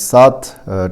7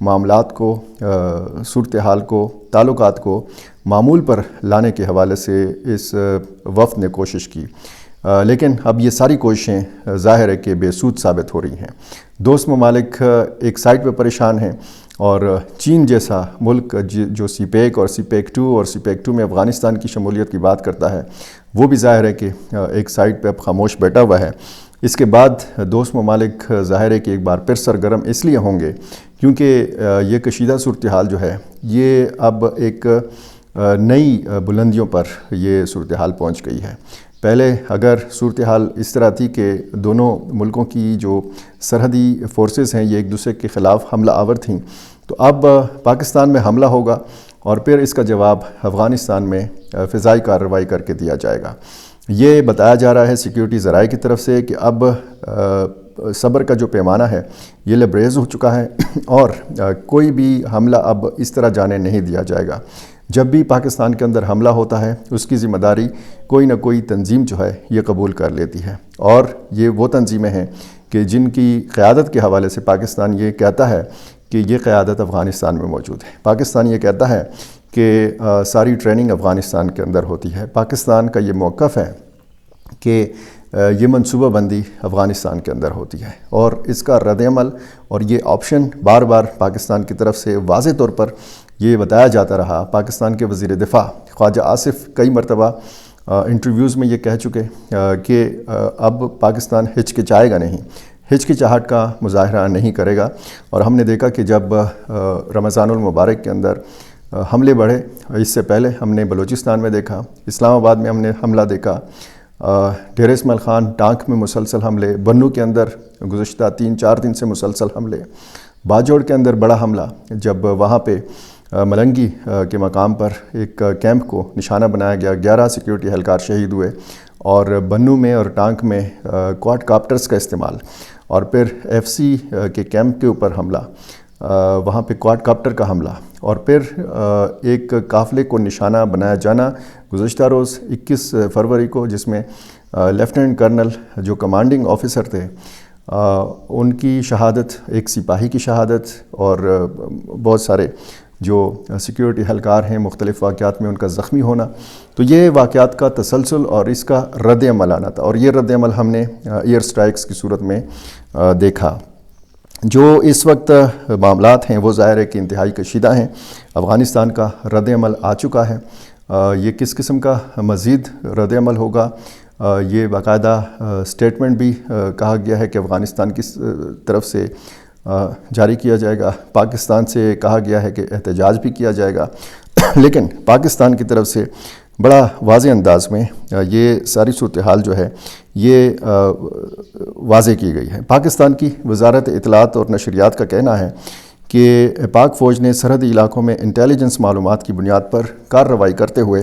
معاملات کو، صورتحال کو، تعلقات کو معمول پر لانے کے حوالے سے اس وفد نے کوشش کی، لیکن اب یہ ساری کوششیں ظاہر ہے کہ بے سود ثابت ہو رہی ہیں۔ دوست ممالک ایک سائٹ پہ پریشان ہیں، اور چین جیسا ملک جو سی پیک اور سی پیک 2 اور سی پیک 2 میں افغانستان کی شمولیت کی بات کرتا ہے، وہ بھی ظاہر ہے کہ ایک سائٹ پہ اب خاموش بیٹھا ہوا ہے۔ اس کے بعد دوست ممالک ظاہر ہے کہ ایک بار پھر سرگرم اس لیے ہوں گے کیونکہ یہ کشیدہ صورتحال جو ہے یہ اب ایک نئی بلندیوں پر یہ صورتحال پہنچ گئی ہے۔ پہلے اگر صورتحال اس طرح تھی کہ دونوں ملکوں کی جو سرحدی فورسز ہیں یہ ایک دوسرے کے خلاف حملہ آور تھیں، تو اب پاکستان میں حملہ ہوگا اور پھر اس کا جواب افغانستان میں فضائی کارروائی کر کے دیا جائے گا۔ یہ بتایا جا رہا ہے سیکیورٹی ذرائع کی طرف سے کہ اب صبر کا جو پیمانہ ہے یہ لبریز ہو چکا ہے، اور کوئی بھی حملہ اب اس طرح جانے نہیں دیا جائے گا۔ جب بھی پاکستان کے اندر حملہ ہوتا ہے اس کی ذمہ داری کوئی نہ کوئی تنظیم جو ہے یہ قبول کر لیتی ہے، اور یہ وہ تنظیمیں ہیں کہ جن کی قیادت کے حوالے سے پاکستان یہ کہتا ہے کہ یہ قیادت افغانستان میں موجود ہے۔ پاکستان یہ کہتا ہے کہ ساری ٹریننگ افغانستان کے اندر ہوتی ہے۔ پاکستان کا یہ موقف ہے کہ یہ منصوبہ بندی افغانستان کے اندر ہوتی ہے، اور اس کا رد عمل اور یہ آپشن بار بار پاکستان کی طرف سے واضح طور پر یہ بتایا جاتا رہا۔ پاکستان کے وزیر دفاع خواجہ آصف کئی مرتبہ انٹرویوز میں یہ کہہ چکے کہ اب پاکستان ہچکچائے گا نہیں، ہچکچاہٹ کا مظاہرہ نہیں کرے گا۔ اور ہم نے دیکھا کہ جب رمضان المبارک کے اندر حملے بڑھے، اس سے پہلے ہم نے بلوچستان میں دیکھا، اسلام آباد میں ہم نے حملہ دیکھا، ڈیرہ اسماعیل خان ٹانک میں مسلسل حملے، بنو کے اندر گزشتہ 3-4 دن سے مسلسل حملے، باجوڑ کے اندر بڑا حملہ جب وہاں پہ ملنگی کے مقام پر ایک کیمپ کو نشانہ بنایا گیا، 11 سیکیورٹی اہلکار شہید ہوئے، اور بنو میں اور ٹانک میں کواد کاپٹرز کا استعمال، اور پھر ایف سی کے کیمپ کے اوپر حملہ، وہاں پہ کواد کاپٹر کا حملہ، اور پھر ایک قافلے کو نشانہ بنایا جانا گزشتہ روز 21 فروری کو، جس میں لیفٹیننٹ کرنل جو کمانڈنگ آفیسر تھے ان کی شہادت، ایک سپاہی کی شہادت، اور بہت سارے جو سیکیورٹی اہلکار ہیں مختلف واقعات میں ان کا زخمی ہونا۔ تو یہ واقعات کا تسلسل اور اس کا رد عمل آنا تھا، اور یہ رد عمل ہم نے ایئر سٹرائکس کی صورت میں دیکھا۔ جو اس وقت معاملات ہیں وہ ظاہر ہے کہ انتہائی کشیدہ ہیں۔ افغانستان کا رد عمل آ چکا ہے، یہ کس قسم کا مزید رد عمل ہوگا، یہ باقاعدہ سٹیٹمنٹ بھی کہا گیا ہے کہ افغانستان کی طرف سے جاری کیا جائے گا، پاکستان سے کہا گیا ہے کہ احتجاج بھی کیا جائے گا، لیکن پاکستان کی طرف سے بڑا واضح انداز میں یہ ساری صورتحال جو ہے یہ واضح کی گئی ہے۔ پاکستان کی وزارت اطلاعات اور نشریات کا کہنا ہے کہ پاک فوج نے سرحدی علاقوں میں انٹیلیجنس معلومات کی بنیاد پر کارروائی کرتے ہوئے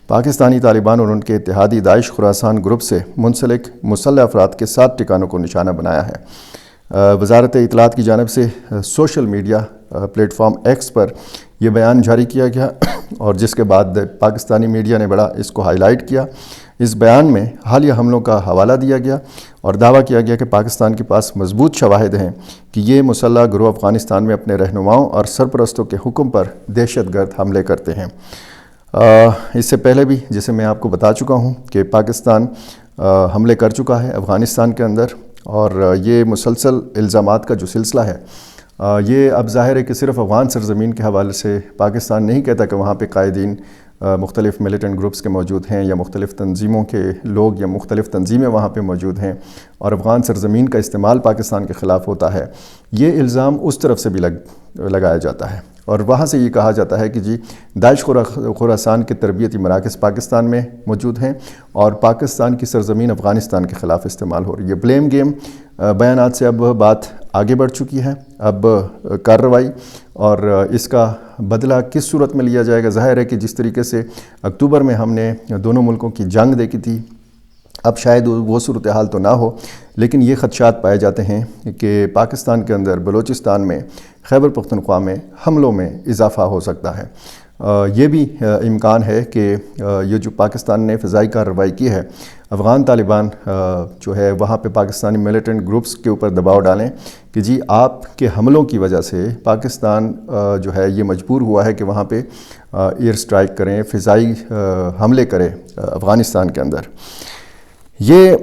پاکستانی طالبان اور ان کے اتحادی داعش خراسان گروپ سے منسلک مسلح افراد کے 7 ٹھکانوں کو نشانہ بنایا ہے۔ وزارت اطلاعات کی جانب سے social media platform X پر یہ بیان جاری کیا گیا، اور جس کے بعد پاکستانی میڈیا نے بڑا اس کو ہائی لائٹ کیا۔ اس بیان میں حالیہ حملوں کا حوالہ دیا گیا اور دعویٰ کیا گیا کہ پاکستان کے پاس مضبوط شواہد ہیں کہ یہ مسلح گروہ افغانستان میں اپنے رہنماؤں اور سرپرستوں کے حکم پر دہشت گرد حملے کرتے ہیں۔ اس سے پہلے بھی جیسے میں آپ کو بتا چکا ہوں کہ پاکستان حملے کر چکا ہے افغانستان کے اندر، اور یہ مسلسل الزامات کا جو سلسلہ ہے یہ اب ظاہر ہے کہ صرف افغان سرزمین کے حوالے سے پاکستان نہیں کہتا کہ وہاں پہ قائدین مختلف ملیٹنٹ گروپس کے موجود ہیں یا مختلف تنظیموں کے لوگ یا مختلف تنظیمیں وہاں پہ موجود ہیں اور افغان سرزمین کا استعمال پاکستان کے خلاف ہوتا ہے۔ یہ الزام اس طرف سے بھی لگایا جاتا ہے، اور وہاں سے یہ کہا جاتا ہے کہ جی داعش خراسان کے تربیتی مراکز پاکستان میں موجود ہیں اور پاکستان کی سرزمین افغانستان کے خلاف استعمال ہو رہی ہے۔ بلیم گیم بیانات سے اب بات آگے بڑھ چکی ہے۔ اب کارروائی اور اس کا بدلہ کس صورت میں لیا جائے گا، ظاہر ہے کہ جس طریقے سے اکتوبر میں ہم نے دونوں ملکوں کی جنگ دیکھی تھی، اب شاید وہ صورتحال تو نہ ہو، لیکن یہ خدشات پائے جاتے ہیں کہ پاکستان کے اندر بلوچستان میں، خیبر پختونخوا میں حملوں میں اضافہ ہو سکتا ہے۔ یہ بھی امکان ہے کہ یہ جو پاکستان نے فضائی کارروائی کی ہے، افغان طالبان جو ہے وہاں پہ پاکستانی ملیٹنٹ گروپس کے اوپر دباؤ ڈالیں کہ جی آپ کے حملوں کی وجہ سے پاکستان جو ہے یہ مجبور ہوا ہے کہ وہاں پہ ایئر سٹرائک کریں، فضائی حملے کرے افغانستان کے اندر۔ یہ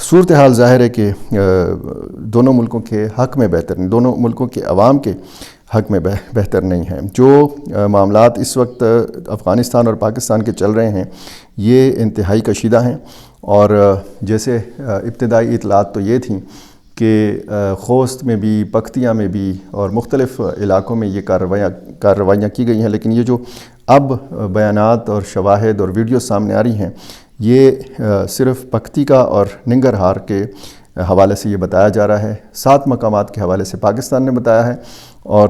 صورتحال ظاہر ہے کہ دونوں ملکوں کے حق میں بہتر نہیں، دونوں ملکوں کے عوام کے حق میں بہتر نہیں ہے۔ جو معاملات اس وقت افغانستان اور پاکستان کے چل رہے ہیں یہ انتہائی کشیدہ ہیں، اور جیسے ابتدائی اطلاعات تو یہ تھیں کہ خوست میں بھی، پکتیا میں بھی اور مختلف علاقوں میں یہ کارروائیاں کی گئی ہیں، لیکن یہ جو اب بیانات اور شواہد اور ویڈیو سامنے آ رہی ہیں یہ صرف پکتیکا اور ننگرہار کے حوالے سے یہ بتایا جا رہا ہے۔ 7 مقامات کے حوالے سے پاکستان نے بتایا ہے، اور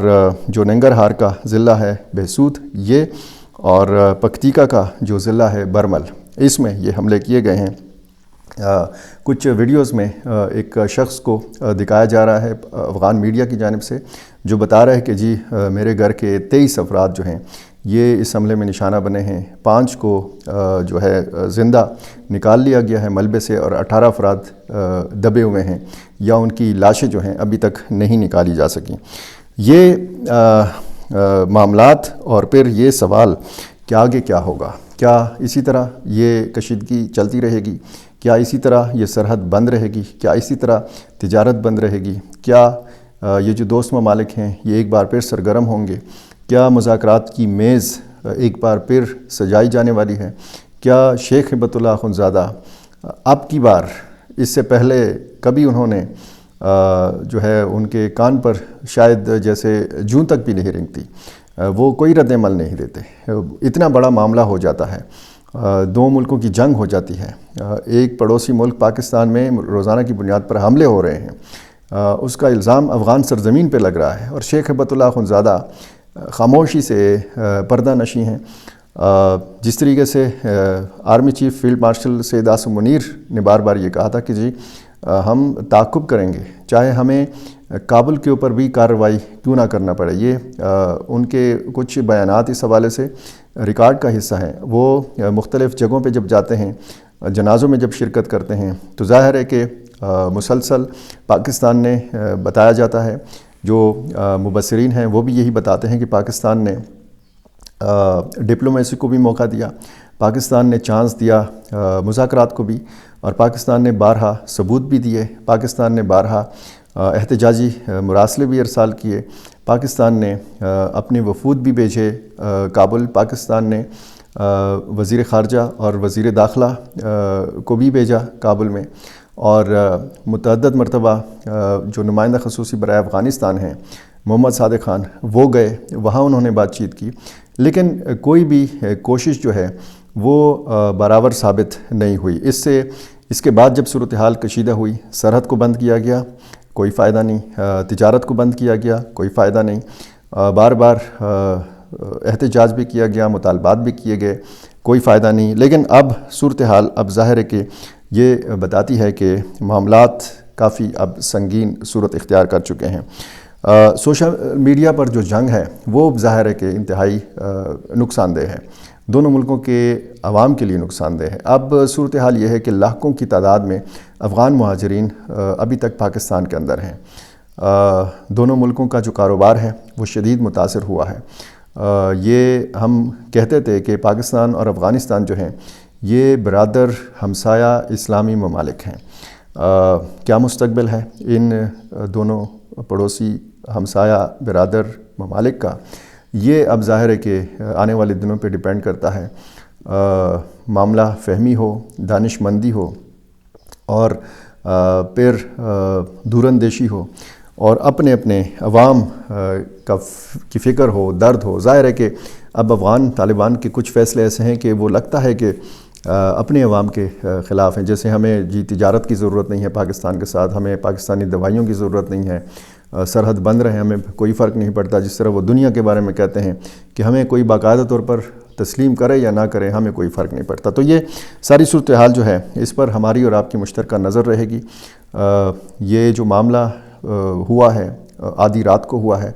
جو ننگرہار کا ضلع ہے بہسود یہ، اور پکتیکا کا جو ضلع ہے برمل، اس میں یہ حملے کیے گئے ہیں۔ کچھ ویڈیوز میں ایک شخص کو دکھایا جا رہا ہے افغان میڈیا کی جانب سے، جو بتا رہا ہے کہ جی میرے گھر کے 23 افراد جو ہیں یہ اس حملے میں نشانہ بنے ہیں، 5 کو جو ہے زندہ نکال لیا گیا ہے ملبے سے، اور 18 افراد دبے ہوئے ہیں یا ان کی لاشیں جو ہیں ابھی تک نہیں نکالی جا سکیں۔ یہ معاملات، اور پھر یہ سوال کہ آگے کیا ہوگا، کیا اسی طرح یہ کشیدگی چلتی رہے گی، کیا اسی طرح یہ سرحد بند رہے گی، کیا اسی طرح تجارت بند رہے گی، کیا یہ جو دوست ممالک ہیں یہ ایک بار پھر سرگرم ہوں گے، کیا مذاکرات کی میز ایک بار پھر سجائی جانے والی ہے، کیا شیخ ہبت اللہ اخندزادہ اب کی بار، اس سے پہلے کبھی انہوں نے جو ہے ان کے کان پر شاید جیسے جوں تک بھی نہیں رنگتی، وہ کوئی رد عمل نہیں دیتے، اتنا بڑا معاملہ ہو جاتا ہے، 2 ملکوں کی جنگ ہو جاتی ہے، ایک پڑوسی ملک پاکستان میں روزانہ کی بنیاد پر حملے ہو رہے ہیں، اس کا الزام افغان سرزمین پہ لگ رہا ہے، اور شیخ ہبت اللہ اخندزادہ خاموشی سے پردہ نشیں ہیں۔ جس طریقے سے army chief field marshal Syed Asim Munir نے بار بار یہ کہا تھا کہ جی ہم تعاقب کریں گے، چاہے ہمیں کابل کے اوپر بھی کارروائی کیوں نہ کرنا پڑے۔ یہ ان کے کچھ بیانات اس حوالے سے ریکارڈ کا حصہ ہیں، وہ مختلف جگہوں پہ جب جاتے ہیں، جنازوں میں جب شرکت کرتے ہیں، تو ظاہر ہے کہ مسلسل پاکستان نے بتایا جاتا ہے، جو مبصرین ہیں وہ بھی یہی بتاتے ہیں کہ پاکستان نے ڈپلومیسی کو بھی موقع دیا، پاکستان نے چانس دیا مذاکرات کو بھی، اور پاکستان نے بارہا ثبوت بھی دیے، پاکستان نے بارہا احتجاجی مراسلے بھی ارسال کیے، پاکستان نے اپنے وفود بھی بھیجے کابل، پاکستان نے وزیر خارجہ اور وزیر داخلہ کو بھی بھیجا کابل میں، اور متعدد مرتبہ جو نمائندہ خصوصی برائے افغانستان ہیں محمد صادق خان وہ گئے، وہاں انہوں نے بات چیت کی، لیکن کوئی بھی کوشش جو ہے وہ برابر ثابت نہیں ہوئی۔ اس کے بعد جب صورتحال کشیدہ ہوئی، سرحد کو بند کیا گیا، کوئی فائدہ نہیں، تجارت کو بند کیا گیا، کوئی فائدہ نہیں، بار بار احتجاج بھی کیا گیا، مطالبات بھی کیے گئے، کوئی فائدہ نہیں۔ لیکن اب صورتحال اب ظاہر ہے کہ یہ بتاتی ہے کہ معاملات کافی اب سنگین صورت اختیار کر چکے ہیں۔ سوشل میڈیا پر جو جنگ ہے وہ ظاہر ہے کہ انتہائی نقصان دہ ہے، دونوں ملکوں کے عوام کے لیے نقصان دہ ہے۔ اب صورتحال یہ ہے کہ لاکھوں کی تعداد میں افغان مہاجرین ابھی تک پاکستان کے اندر ہیں، دونوں ملکوں کا جو کاروبار ہے وہ شدید متاثر ہوا ہے۔ یہ ہم کہتے تھے کہ پاکستان اور افغانستان جو ہیں یہ برادر ہمسایہ اسلامی ممالک ہیں، کیا مستقبل ہے ان دونوں پڑوسی ہمسایہ برادر ممالک کا، یہ اب ظاہر ہے کہ آنے والے دنوں پہ ڈیپینڈ کرتا ہے۔ معاملہ فہمی ہو، دانش مندی ہو، اور پھر دوراندیشی ہو، اور اپنے اپنے عوام کی فکر ہو، درد ہو۔ ظاہر ہے کہ اب افغان طالبان کے کچھ فیصلے ایسے ہیں کہ وہ لگتا ہے کہ اپنے عوام کے خلاف ہیں، جیسے ہمیں تجارت کی ضرورت نہیں ہے پاکستان کے ساتھ، ہمیں پاکستانی دوائیوں کی ضرورت نہیں ہے، سرحد بند رہے ہمیں کوئی فرق نہیں پڑتا، جس طرح وہ دنیا کے بارے میں کہتے ہیں کہ ہمیں کوئی باقاعدہ طور پر تسلیم کرے یا نہ کرے ہمیں کوئی فرق نہیں پڑتا۔ تو یہ ساری صورتحال جو ہے اس پر ہماری اور آپ کی مشترکہ نظر رہے گی۔ یہ جو معاملہ ہوا ہے آدھی رات کو ہوا ہے،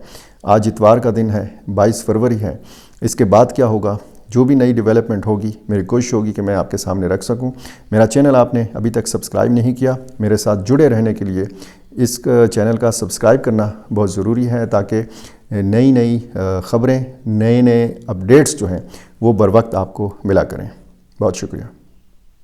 آج اتوار کا دن ہے، 22 فروری ہے، اس کے بعد کیا ہوگا، جو بھی نئی ڈیولپمنٹ ہوگی میری کوشش ہوگی کہ میں آپ کے سامنے رکھ سکوں۔ میرا چینل آپ نے ابھی تک سبسکرائب نہیں کیا، میرے ساتھ جڑے رہنے کے لیے اس چینل کا سبسکرائب کرنا بہت ضروری ہے، تاکہ نئی خبریں، نئے اپڈیٹس جو ہیں وہ بر وقت آپ کو ملا کریں۔ بہت شکریہ۔